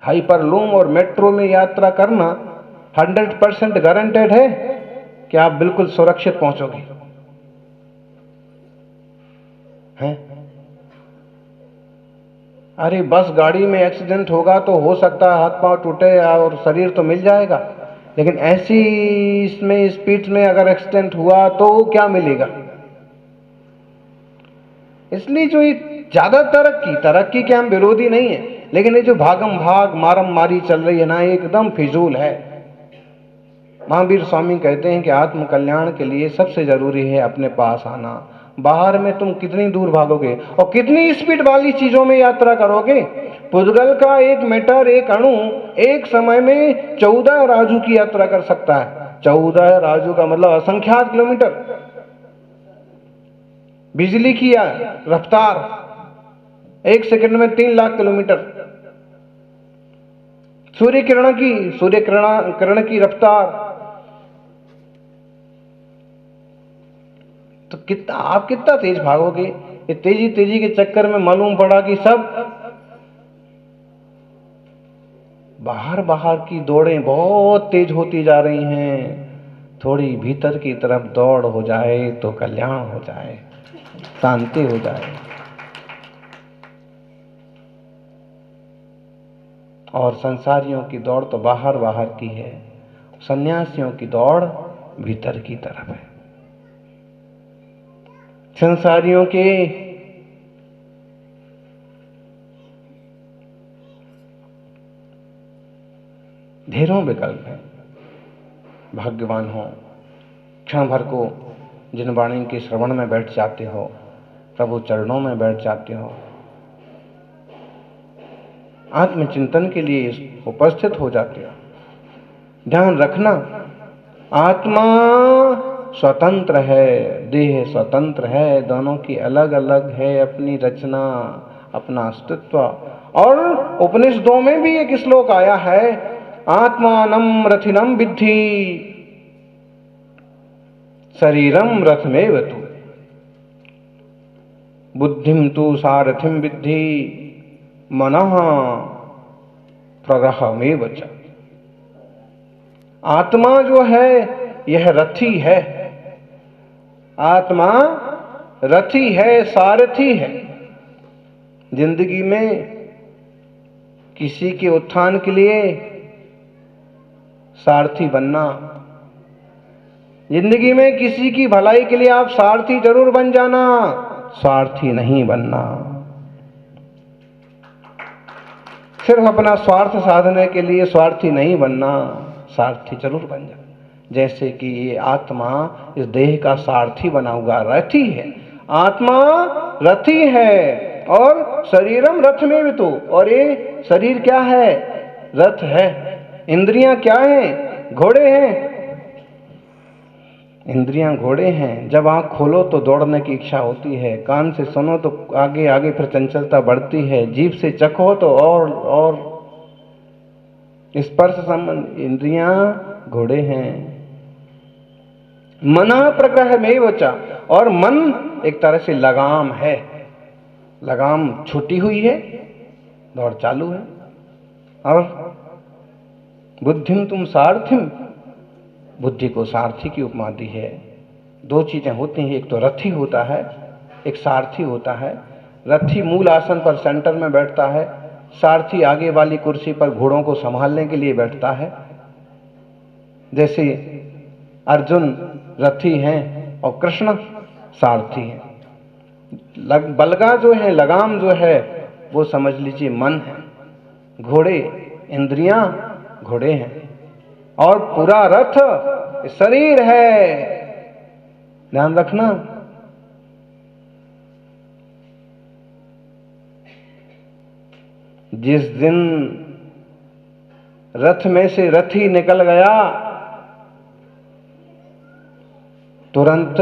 हाइपरलूम और मेट्रो में यात्रा करना 100% गारंटेड है कि आप बिल्कुल सुरक्षित पहुंचोगे, हैं? अरे बस गाड़ी में एक्सीडेंट होगा तो हो सकता है हाथ पांव टूटे और शरीर तो मिल जाएगा, लेकिन ऐसी इसमें स्पीड में अगर एक्सीडेंट हुआ तो क्या मिलेगा? इसलिए जो ये ज्यादा तरक्की के हम विरोधी नहीं है, लेकिन ये जो भागम भाग मारम मारी चल रही है ना, एकदम फिजूल है। महावीर स्वामी कहते हैं कि आत्म कल्याण के लिए सबसे जरूरी है अपने पास आना। बाहर में तुम कितनी दूर भागोगे और कितनी स्पीड वाली चीजों में यात्रा करोगे? पुद्गल का एक मीटर, एक अणु एक समय में 14 राजू की यात्रा कर सकता है। 14 राजू का मतलब असंख्यात किलोमीटर। बिजली की रफ्तार 1 सेकंड में 3 लाख किलोमीटर। सूर्य किरण की रफ्तार, तो आप कितना तेज भागोगे? ये तेजी के चक्कर में मालूम पड़ा कि सब बाहर की दौड़ें बहुत तेज होती जा रही हैं। थोड़ी भीतर की तरफ दौड़ हो जाए तो कल्याण हो जाए, शांति हो जाए। और संसारियों की दौड़ तो बाहर की है, सन्यासियों की दौड़ भीतर की तरफ है। संसारियों के ढेरों विकल्प हैं। भाग्यवान हो, क्षण भर को जिन वाणी के श्रवण में बैठ जाते हो, प्रभु चरणों में बैठ जाते हो, आत्मचिंतन के लिए उपस्थित हो जाते हो। ध्यान रखना, आत्मा स्वतंत्र है, देह स्वतंत्र है, दोनों की अलग अलग है अपनी रचना, अपना अस्तित्व। और उपनिषदों में भी एक श्लोक आया है, आत्मानं रथिनं विद्धि शरीरम रथमेव तु, बुद्धिम तु सारथिं विद्धि मनः प्ररहमेव च। आत्मा जो है यह रथी है, आत्मा रथी है, सारथी है। जिंदगी में किसी के उत्थान के लिए सारथी बनना, जिंदगी में किसी की भलाई के लिए आप सारथी जरूर बन जाना, स्वार्थी नहीं बनना। सिर्फ अपना स्वार्थ साधने के लिए स्वार्थी नहीं बनना, सारथी जरूर बन जाना। जैसे कि ये आत्मा इस देह का सारथी बना हुआ रथी है। आत्मा रथी है और शरीरम रथ में भी तो, और ये शरीर क्या है? रथ है। इंद्रियां क्या हैं? घोड़े हैं। इंद्रियां घोड़े हैं। जब आंख खोलो तो दौड़ने की इच्छा होती है, कान से सुनो तो आगे आगे फिर चंचलता बढ़ती है, जीभ से चखो तो और स्पर्श संबंध। इंद्रियां घोड़े हैं। मना प्रग्रहमेव च, और मन एक तरह से लगाम है। लगाम छूटी हुई है, दौड़ चालू है। और बुद्धिम तुम सारथिम, बुद्धि को सारथी की उपमा दी है। दो चीजें होती हैं, एक तो रथी होता है, एक सारथी होता है। रथी मूल आसन पर सेंटर में बैठता है, सारथी आगे वाली कुर्सी पर घोड़ों को संभालने के लिए बैठता है। जैसे अर्जुन रथी हैं और कृष्ण सारथी हैं। बलगा जो है, लगाम जो है, वो समझ लीजिए मन है। घोड़े इंद्रियां घोड़े हैं, और पूरा रथ शरीर है। ध्यान रखना। जिस दिन रथ में से रथी निकल गया, तुरंत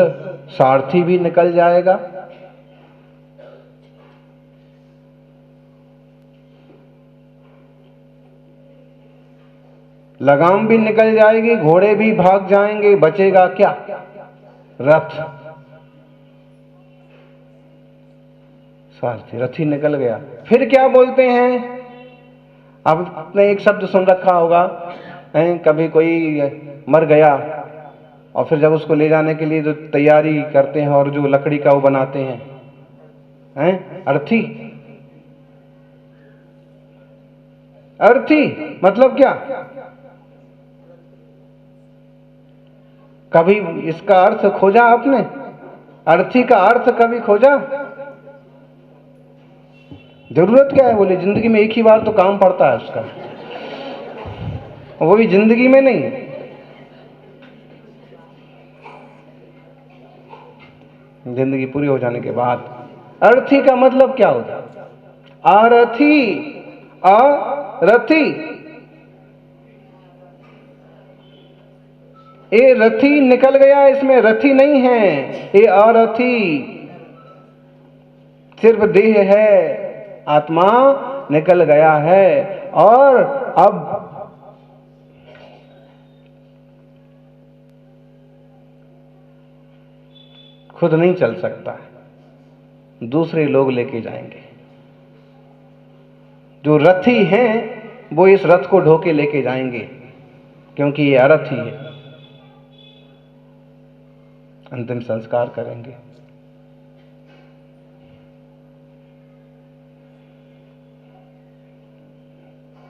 सारथी भी निकल जाएगा। लगाम भी निकल जाएगी, घोड़े भी भाग जाएंगे, बचेगा क्या? रथ। सारथी, रथी निकल गया। फिर क्या बोलते हैं? आपने एक शब्द सुन रखा होगा, कभी कोई मर गया और फिर जब उसको ले जाने के लिए जो तैयारी करते हैं और जो लकड़ी का वो बनाते हैं, अर्थी। अर्थी मतलब क्या? कभी इसका अर्थ खोजा आपने? अर्थी का अर्थ कभी खोजा? जरूरत क्या है? बोले जिंदगी में एक ही बार तो काम पड़ता है उसका, वो भी जिंदगी में नहीं, जिंदगी पूरी हो जाने के बाद। अर्थी का मतलब क्या होता? आरथी, अरथी। ये रथी निकल गया, इसमें रथी नहीं है, ये अरथी। सिर्फ देह है, आत्मा निकल गया है और अब खुद नहीं चल सकता है, दूसरे लोग लेके जाएंगे। जो रथी हैं वो इस रथ को ढोके लेके जाएंगे, क्योंकि ये अरथी है। अंतिम संस्कार करेंगे।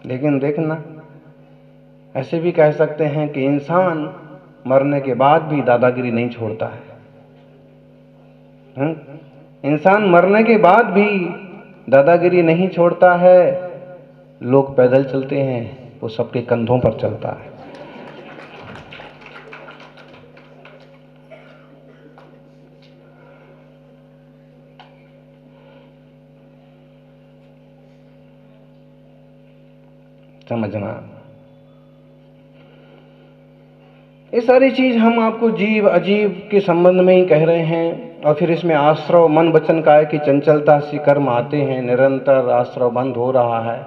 लेकिन देखना, ऐसे भी कह सकते हैं कि इंसान मरने के बाद भी दादागिरी नहीं छोड़ता है। इंसान मरने के बाद भी दादागिरी नहीं छोड़ता है। लोग पैदल चलते हैं, वो सबके कंधों पर चलता है। समझना, ये सारी चीज हम आपको जीव अजीब के संबंध में ही कह रहे हैं। और फिर इसमें आश्रव मन वचन काया की चंचलता से कर्म आते हैं, निरंतर आश्रव बंद हो रहा है।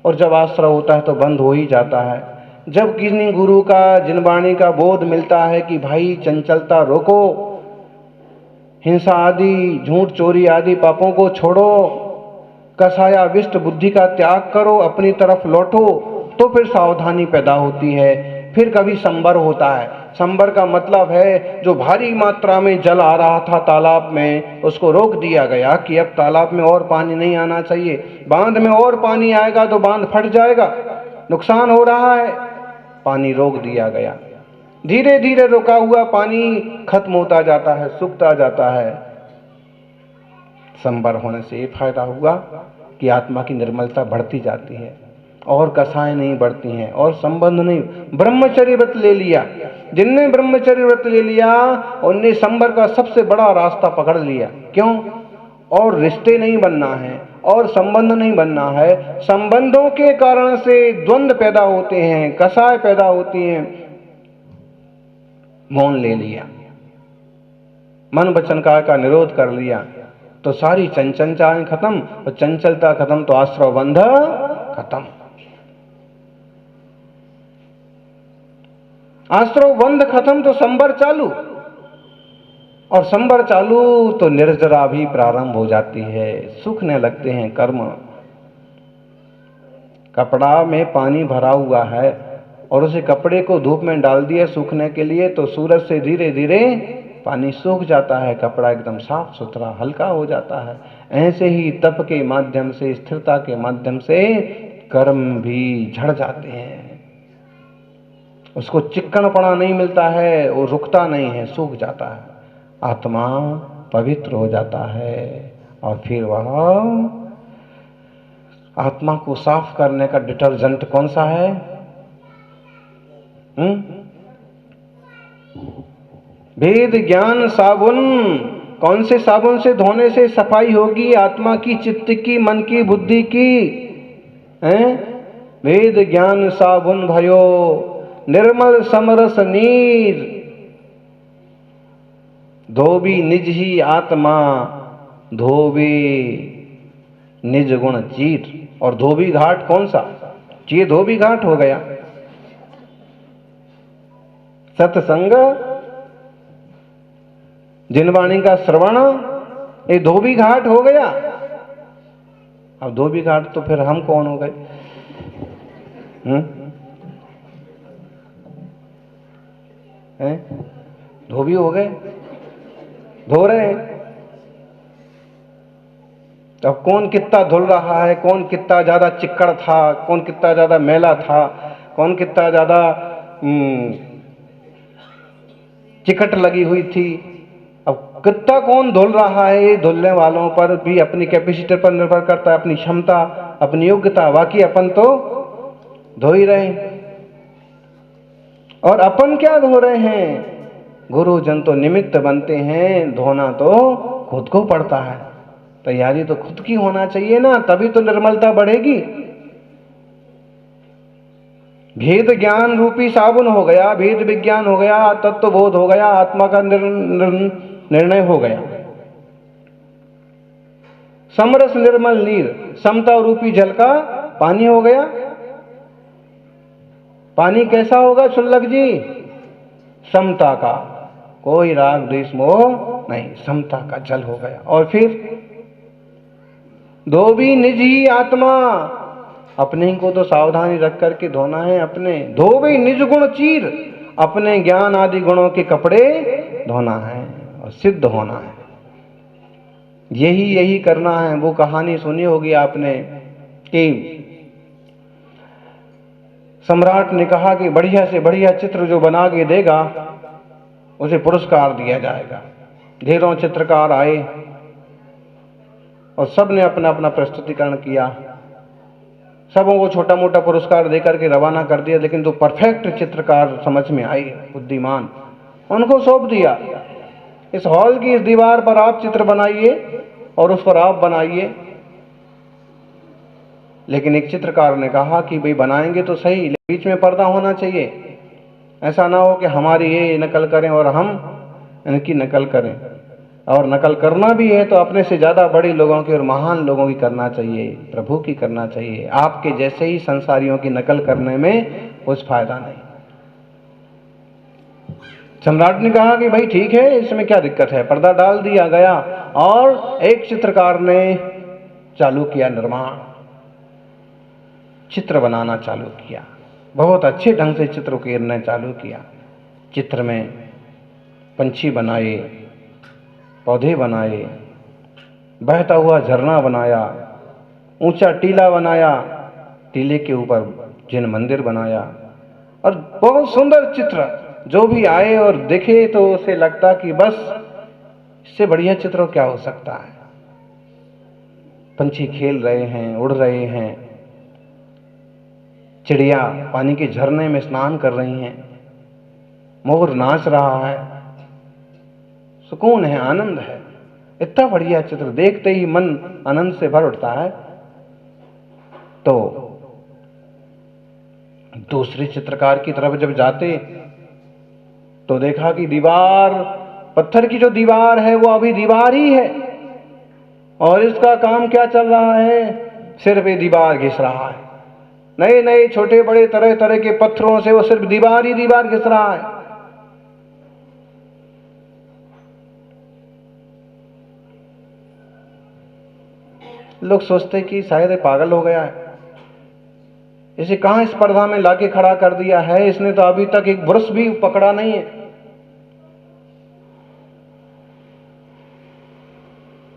और जब आश्रव होता है तो बंद हो ही जाता है। जब किसी गुरु का जिनवाणी का बोध मिलता है कि भाई चंचलता रोको, हिंसा आदि झूठ चोरी आदि पापों को छोड़ो, कसायाविष्ट बुद्धि का त्याग करो, अपनी तरफ लौटो, तो फिर सावधानी पैदा होती है। फिर कभी संबर होता है। संबर का मतलब है जो भारी मात्रा में जल आ रहा था तालाब में, उसको रोक दिया गया कि अब तालाब में और पानी नहीं आना चाहिए। बांध में और पानी आएगा तो बांध फट जाएगा, नुकसान हो रहा है, पानी रोक दिया गया। धीरे धीरे रुका हुआ पानी खत्म होता जाता है, सूखता जाता है। संबर होने से ये फायदा हुआ कि आत्मा की निर्मलता बढ़ती जाती है और कसाएं नहीं बढ़ती हैं और संबंध नहीं। ब्रह्मचर्य व्रत ले लिया, जिनने ब्रह्मचर्य व्रत ले लिया उनने संबर का सबसे बड़ा रास्ता पकड़ लिया। क्यों? और रिश्ते नहीं बनना है और संबंध नहीं बनना है। संबंधों के कारण से द्वंद्व पैदा होते हैं, कसाएं पैदा होती हैं। मौन ले लिया, मन वचन काया का निरोध कर लिया, तो सारी चंचलताएं खत्म, और चंचलता खत्म तो आश्रव बंध खत्म। आश्रव बंध खत्म तो संबर चालू, और संबर चालू तो निर्जरा भी प्रारंभ हो जाती है। सूखने लगते हैं कर्म। कपड़ा में पानी भरा हुआ है और उसे कपड़े को धूप में डाल दिया सूखने के लिए, तो सूरज से धीरे धीरे पानी सूख जाता है, कपड़ा एकदम साफ सुथरा हल्का हो जाता है। ऐसे ही तप के माध्यम से, स्थिरता के माध्यम से कर्म भी झड़ जाते हैं। उसको चिक्कनपना नहीं मिलता है, वो रुकता नहीं है, सूख जाता है। आत्मा पवित्र हो जाता है और फिर वह आत्मा को साफ करने का डिटर्जेंट कौन सा है? वेद ज्ञान साबुन। कौन से साबुन से धोने से सफाई होगी आत्मा की, चित्त की, मन की, बुद्धि की? वेद ज्ञान साबुन भयो निर्मल समरस नीर, धोबी निज ही आत्मा धोबी निज गुण चीर। और धोबी घाट कौन सा? ये धोबी घाट हो गया सत्संग, जिनवाणी का श्रवण, ये धोबी घाट हो गया। अब धोबी घाट तो फिर हम कौन हो गए? हैं? धोबी हो गए, धो रहे हैं। अब कौन कितना धुल रहा है, कौन कितना ज्यादा चिक्कड़ था, कौन कितना ज्यादा मैला था, कौन कितना ज्यादा चिकट लगी हुई थी। अब कितना कौन धुल रहा है, ये धुलने वालों पर भी अपनी कैपेसिटी पर निर्भर करता है, अपनी क्षमता, अपनी योग्यता। बाकी अपन तो धो ही रहे हैं। और अपन क्या धो रहे हैं? गुरुजन तो निमित्त बनते हैं, धोना तो खुद को पड़ता है। तैयारी तो खुद की होना चाहिए ना, तभी तो निर्मलता बढ़ेगी। भेद ज्ञान रूपी साबुन हो गया, भेद विज्ञान हो गया, तत्वबोध हो गया, आत्मा का निर्णय हो गया। समरस निर्मल नीर, समता रूपी जल का पानी हो गया। पानी कैसा होगा शुल्लक जी? समता का, कोई राग द्वेष मोह नहीं, समता का जल हो गया। और फिर धोबी निज ही आत्मा, अपने को तो सावधानी रख करके धोना है। अपने धोबी निज गुण चीर, अपने ज्ञान आदि गुणों के कपड़े धोना है और सिद्ध होना है। यही करना है। वो कहानी सुनी होगी आपने कि सम्राट ने कहा कि बढ़िया से बढ़िया चित्र जो बना के देगा उसे पुरस्कार दिया जाएगा। ढेरों चित्रकार आए और सब ने अपना अपना प्रस्तुतिकरण किया। सबों को छोटा मोटा पुरस्कार देकर के रवाना कर दिया। लेकिन जो परफेक्ट चित्रकार समझ में आई, बुद्धिमान, उनको सौंप दिया, इस हॉल की इस दीवार पर आप चित्र बनाइए और उस पर आप बनाइए। लेकिन एक चित्रकार ने कहा कि भाई बनाएंगे तो सही, बीच में पर्दा होना चाहिए। ऐसा ना हो कि हमारी ये नकल करें और हम इनकी नकल करें। और नकल करना भी है तो अपने से ज्यादा बड़े लोगों की और महान लोगों की करना चाहिए, प्रभु की करना चाहिए। आपके जैसे ही संसारियों की नकल करने में कुछ फायदा नहीं। सम्राट ने कहा कि भाई ठीक है, इसमें क्या दिक्कत है। पर्दा डाल दिया गया और एक चित्रकार ने चालू किया निर्माण, चित्र बनाना चालू किया। बहुत अच्छे ढंग से चित्र उकेरना चालू किया। चित्र में पंछी बनाए, पौधे बनाए, बहता हुआ झरना बनाया, ऊंचा टीला बनाया, टीले के ऊपर जिन मंदिर बनाया। और बहुत सुंदर चित्र, जो भी आए और देखे तो उसे लगता कि बस इससे बढ़िया चित्र क्या हो सकता है। पंछी खेल रहे हैं, उड़ रहे हैं, चिड़िया पानी के झरने में स्नान कर रही हैं, मोर नाच रहा है, सुकून है, आनंद है। इतना बढ़िया चित्र देखते ही मन आनंद से भर उठता है। तो दूसरे चित्रकार की तरफ जब जाते तो देखा कि दीवार, पत्थर की जो दीवार है वो अभी दीवार ही है और इसका काम क्या चल रहा है, सिर पे दीवार घिस रहा है। नए नए छोटे बड़े तरह तरह के पत्थरों से वो सिर्फ दीवार ही दीवार घिस रहा है। लोग सोचते कि शायद ये पागल हो गया है, इसे कहां इस पर्दा में लाके खड़ा कर दिया है, इसने तो अभी तक एक ब्रश भी पकड़ा नहीं है।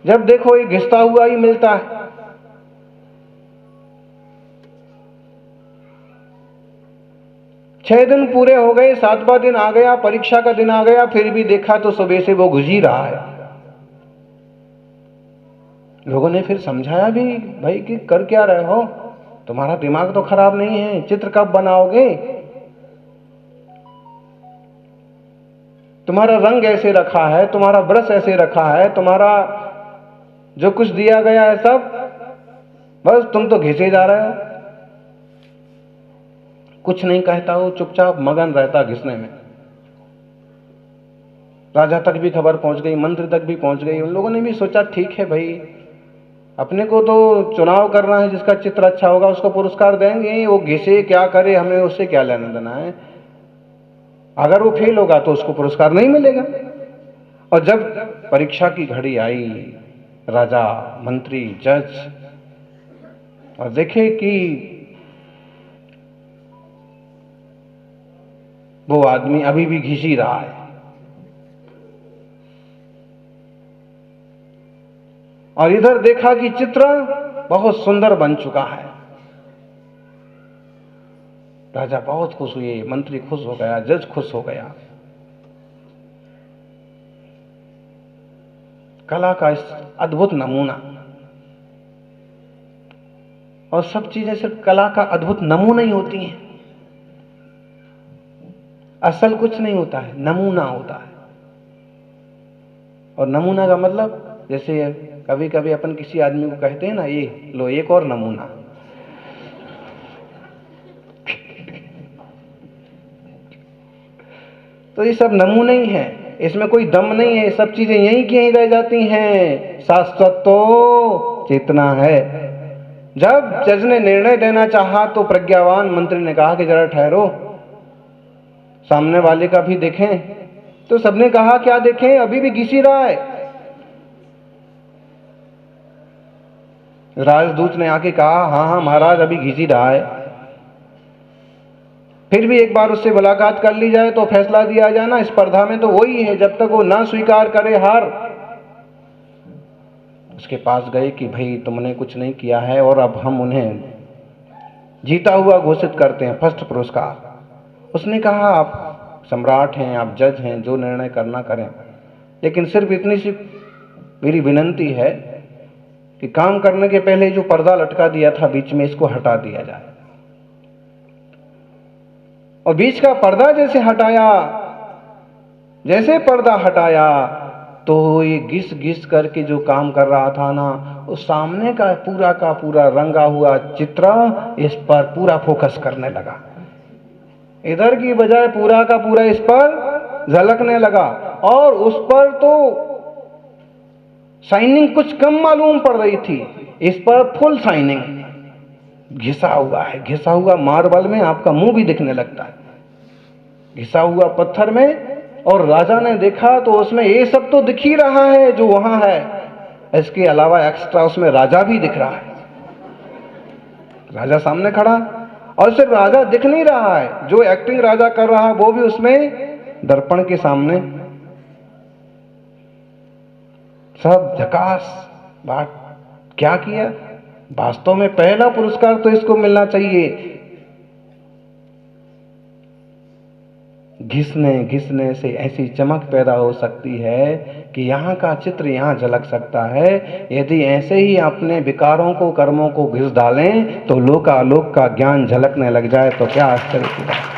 जब देखो ये घिसता हुआ ही मिलता है। छह दिन पूरे हो गए, 7वां दिन आ गया, परीक्षा का दिन आ गया, फिर भी देखा तो सुबह से वो घुस ही रहा है। लोगों ने फिर समझाया भी, भाई कि कर क्या रहे हो, तुम्हारा दिमाग तो खराब नहीं है, चित्र कब बनाओगे, तुम्हारा रंग ऐसे रखा है, तुम्हारा ब्रश ऐसे रखा है, तुम्हारा जो कुछ दिया गया है सब, बस तुम तो घिसे जा रहे हो। कुछ नहीं कहता हूं, चुपचाप मगन रहता घिसने में। राजा तक भी खबर पहुंच गई, मंत्री तक भी पहुंच गई। उन लोगों ने भी सोचा ठीक है भाई, अपने को तो चुनाव करना है, जिसका चित्र अच्छा होगा उसको पुरस्कार देंगे, वो घिसे क्या करे, हमें उससे क्या लेना देना है। अगर वो फेल होगा तो उसको पुरस्कार नहीं मिलेगा। और जब परीक्षा की घड़ी आई राजा, मंत्री, जज, और देखे कि वो आदमी अभी भी घिस ही रहा है। और इधर देखा कि चित्र बहुत सुंदर बन चुका है। राजा बहुत खुश हुए, मंत्री खुश हो गया, जज खुश हो गया। कला का इस अद्भुत नमूना, और सब चीजें सिर्फ कला का अद्भुत नमूना ही होती हैं, असल कुछ नहीं होता है, नमूना होता है। और नमूना का मतलब, जैसे कभी कभी अपन किसी आदमी को कहते हैं ना, ये लो एक और नमूना, तो ये सब नमूने ही है, इसमें कोई दम नहीं है, सब चीजें यहीं की यहीं रह जाती हैं। शाश्वत तो चेतना है। जब जज ने निर्णय देना चाहा तो प्रज्ञावान मंत्री ने कहा कि जरा ठहरो, सामने वाले का भी देखें। तो सबने कहा क्या देखें, अभी भी घिस ही रहा है। राजदूत ने आके कहा हाँ हाँ महाराज, अभी घिस ही रहा है। फिर भी एक बार उससे मुलाकात कर ली जाए तो फैसला दिया जाए ना। स्पर्धा में तो वही है, जब तक वो ना स्वीकार करे हार। उसके पास गए कि भाई तुमने कुछ नहीं किया है और अब हम उन्हें जीता हुआ घोषित करते हैं, फर्स्ट पुरस्कार। उसने कहा आप सम्राट हैं, आप जज हैं, जो निर्णय करना करें, लेकिन सिर्फ इतनी सी मेरी विनती है कि काम करने के पहले जो पर्दा लटका दिया था बीच में, इसको हटा दिया जाए। और बीच का पर्दा जैसे हटाया, जैसे पर्दा हटाया, तो ये घिस घिस करके जो काम कर रहा था ना, उस सामने का पूरा रंगा हुआ चित्र इस पर पूरा फोकस करने लगा। इधर की बजाय पूरा का पूरा इस पर झलकने लगा, और उस पर तो शाइनिंग कुछ कम मालूम पड़ रही थी, इस पर फुल शाइनिंग। घिसा हुआ है, घिसा हुआ मार्बल में आपका मुंह भी दिखने लगता है, घिसा हुआ पत्थर में। और राजा ने देखा तो उसमें ये सब तो दिख ही रहा है जो वहां है, इसके अलावा एक्स्ट्रा उसमें राजा भी दिख रहा है। राजा सामने खड़ा, और सिर्फ राजा दिख नहीं रहा है, जो एक्टिंग राजा कर रहा है वो भी उसमें दर्पण के सामने। सब झकास बात क्या किया। वास्तव में पहला पुरस्कार तो इसको मिलना चाहिए। घिसने घिसने से ऐसी चमक पैदा हो सकती है कि यहाँ का चित्र यहाँ झलक सकता है। यदि ऐसे ही अपने विकारों को, कर्मों को घिस डालें तो लोकालोक का ज्ञान झलकने लग जाए तो क्या आश्चर्य की बात।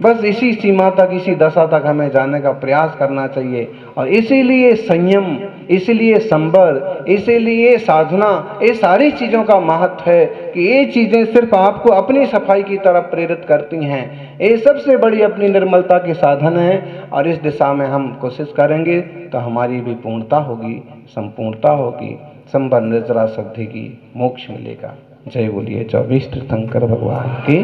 बस इसी सीमा तक, इसी दशा तक हमें जाने का प्रयास करना चाहिए। और इसीलिए संयम, इसीलिए संबर, इसीलिए साधना, ये सारी चीज़ों का महत्व है कि ये चीज़ें सिर्फ आपको अपनी सफाई की तरफ प्रेरित करती हैं। ये सबसे बड़ी अपनी निर्मलता के साधन है, और इस दिशा में हम कोशिश करेंगे तो हमारी भी पूर्णता होगी, संपूर्णता होगी, संबर निर्जरा सिद्धि की मोक्ष मिलेगा। जय बोलिए 24 तीर्थंकर भगवान की।